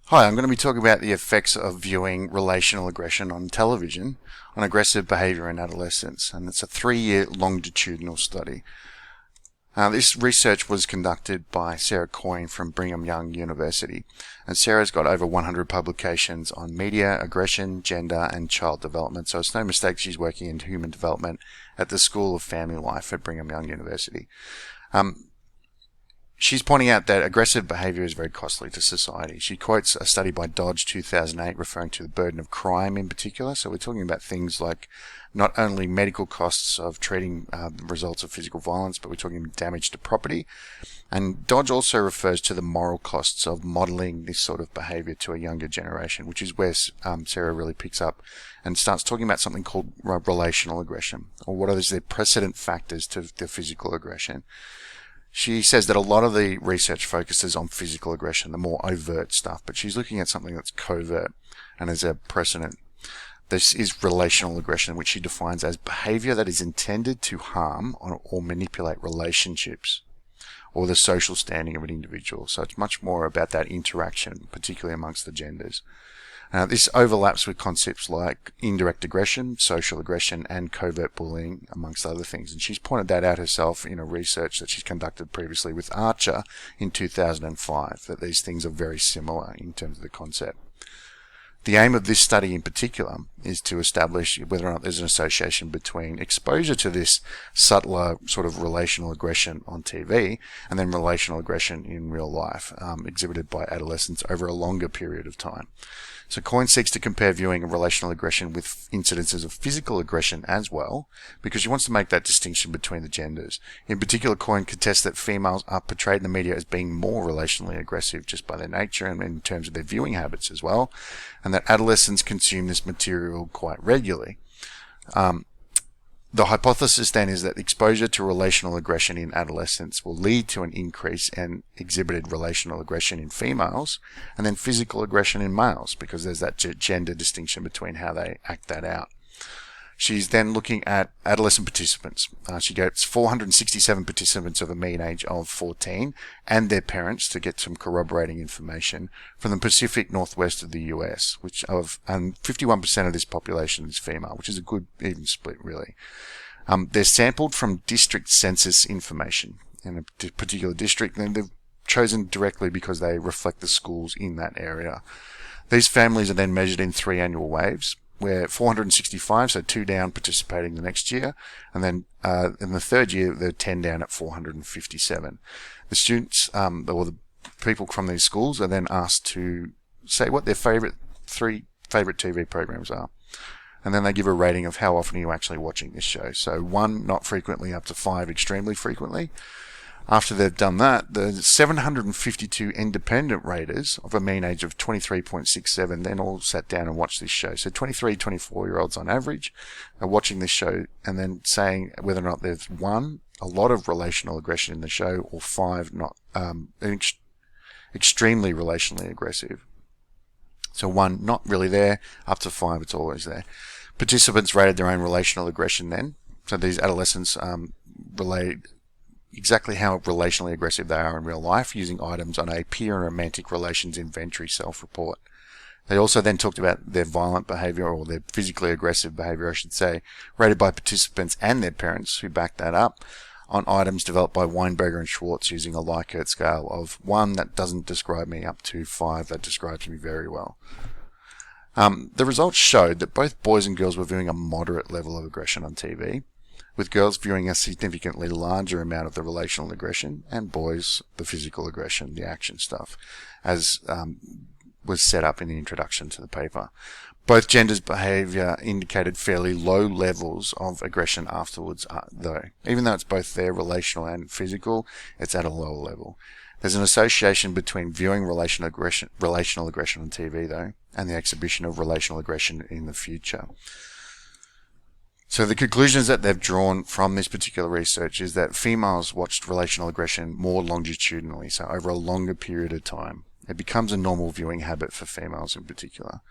Hi, I'm going to be talking about the effects of viewing relational aggression on television on aggressive behaviour in adolescents, and it's a 3-year longitudinal study. This research was conducted by Sarah Coyne from Brigham Young University, and Sarah's got over 100 publications on media, aggression, gender, and child development, so it's no mistake she's working in human development at the School of Family Life at Brigham Young University. She's pointing out that aggressive behaviour is very costly to society. She quotes a study by Dodge 2008 referring to the burden of crime in particular. So we're talking about things like not only medical costs of treating the results of physical violence, but we're talking damage to property. And Dodge also refers to the moral costs of modelling this sort of behaviour to a younger generation, which is where Sarah really picks up and starts talking about something called relational aggression, or what are the precedent factors to the physical aggression. She says that a lot of the research focuses on physical aggression, the more overt stuff, but she's looking at something that's covert and as a precedent. This is relational aggression, which she defines as behavior that is intended to harm or manipulate relationships or the social standing of an individual. So it's much more about that interaction, particularly amongst the genders. This overlaps with concepts like indirect aggression, social aggression, and covert bullying, amongst other things. And she's pointed that out herself in a research that she's conducted previously with Archer in 2005, that these things are very similar in terms of the concept. The aim of this study in particular is to establish whether or not there's an association between exposure to this subtler sort of relational aggression on TV and then relational aggression in real life, exhibited by adolescents over a longer period of time. So Coyne seeks to compare viewing of relational aggression with incidences of physical aggression as well, because she wants to make that distinction between the genders. In particular, Coyne contests that females are portrayed in the media as being more relationally aggressive just by their nature and in terms of their viewing habits as well, and that adolescents consume this material quite regularly. The hypothesis then is that exposure to relational aggression in adolescents will lead to an increase in exhibited relational aggression in females and then physical aggression in males, because there's that gender distinction between how they act that out. She's then looking at adolescent participants. She gets 467 participants of a mean age of 14 and their parents to get some corroborating information from the Pacific Northwest of the US, and 51% of this population is female, which is a good even split really. They're sampled from district census information in a particular district, and they've chosen directly because they reflect the schools in that area. These families are then measured in 3 annual waves, where 465, so 2 down, participating the next year, and then in the third year they're 10 down at 457. The students, or the people from these schools, are then asked to say what their 3 favorite TV programs are, and then they give a rating of how often are you actually watching this show. So 1, not frequently, up to 5, extremely frequently. After they've done that, the 752 independent raters of a mean age of 23.67 then all sat down and watched this show. So 23, 24-year-olds on average are watching this show and then saying whether or not there's 1, a lot of relational aggression in the show, or 5, not extremely relationally aggressive. So 1, not really there, up to 5, it's always there. Participants rated their own relational aggression then. So these adolescents relayed exactly how relationally aggressive they are in real life using items on a peer and romantic relations inventory self-report. They also then talked about their violent behaviour, or their physically aggressive behaviour I should say, rated by participants and their parents who backed that up on items developed by Weinberger and Schwartz using a Likert scale of 1 that doesn't describe me up to 5 that describes me very well. The results showed that both boys and girls were viewing a moderate level of aggression on TV, with girls viewing a significantly larger amount of the relational aggression, and boys the physical aggression, the action stuff, as was set up in the introduction to the paper. Both genders' behaviour indicated fairly low levels of aggression afterwards, though. Even though it's both there, relational and physical, it's at a lower level. There's an association between viewing relational aggression on TV, though, and the exhibition of relational aggression in the future. So the conclusions that they've drawn from this particular research is that females watched relational aggression more longitudinally, so over a longer period of time. It becomes a normal viewing habit for females in particular.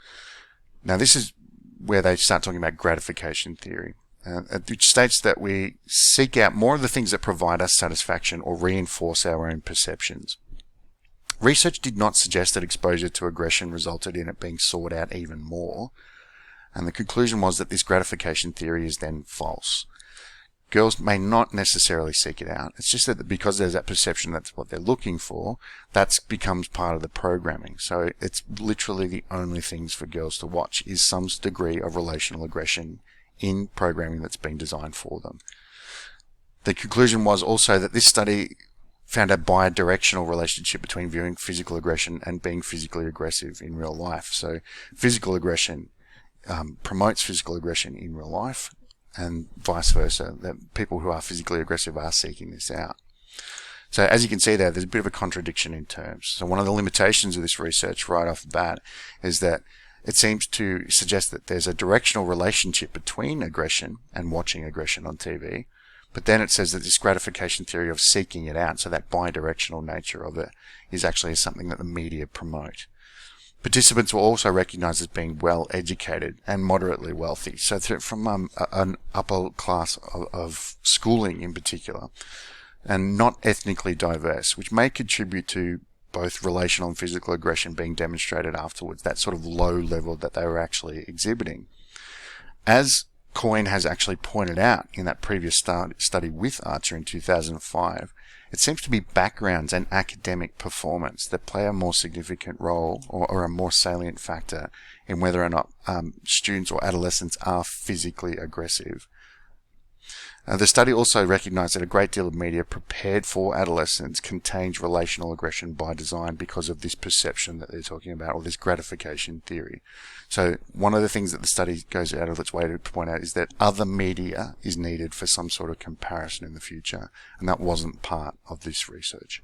Now this is where they start talking about gratification theory, which states that we seek out more of the things that provide us satisfaction or reinforce our own perceptions. Research did not suggest that exposure to aggression resulted in it being sought out even more, and the conclusion was that this gratification theory is then false. Girls may not necessarily seek it out. It's just that because there's that perception that's what they're looking for, that becomes part of the programming. So it's literally the only things for girls to watch is some degree of relational aggression in programming that's been designed for them. The conclusion was also that this study found a bi-directional relationship between viewing physical aggression and being physically aggressive in real life. So physical aggression promotes physical aggression in real life, and vice versa, that people who are physically aggressive are seeking this out. So as you can see there's a bit of a contradiction in terms. So one of the limitations of this research right off the bat is that it seems to suggest that there's a directional relationship between aggression and watching aggression on TV, but then it says that this gratification theory of seeking it out, so that bi-directional nature of it, is actually something that the media promote. Participants were also recognized as being well educated and moderately wealthy. So from an upper class of schooling in particular, and not ethnically diverse, which may contribute to both relational and physical aggression being demonstrated afterwards, that sort of low level that they were actually exhibiting. As Coyne has actually pointed out in that previous study with Archer in 2005, it seems to be backgrounds and academic performance that play a more significant role or a more salient factor in whether or not students or adolescents are physically aggressive. The study also recognized that a great deal of media prepared for adolescents contains relational aggression by design because of this perception that they're talking about, or this gratification theory. So one of the things that the study goes out of its way to point out is that other media is needed for some sort of comparison in the future, and that wasn't part of this research.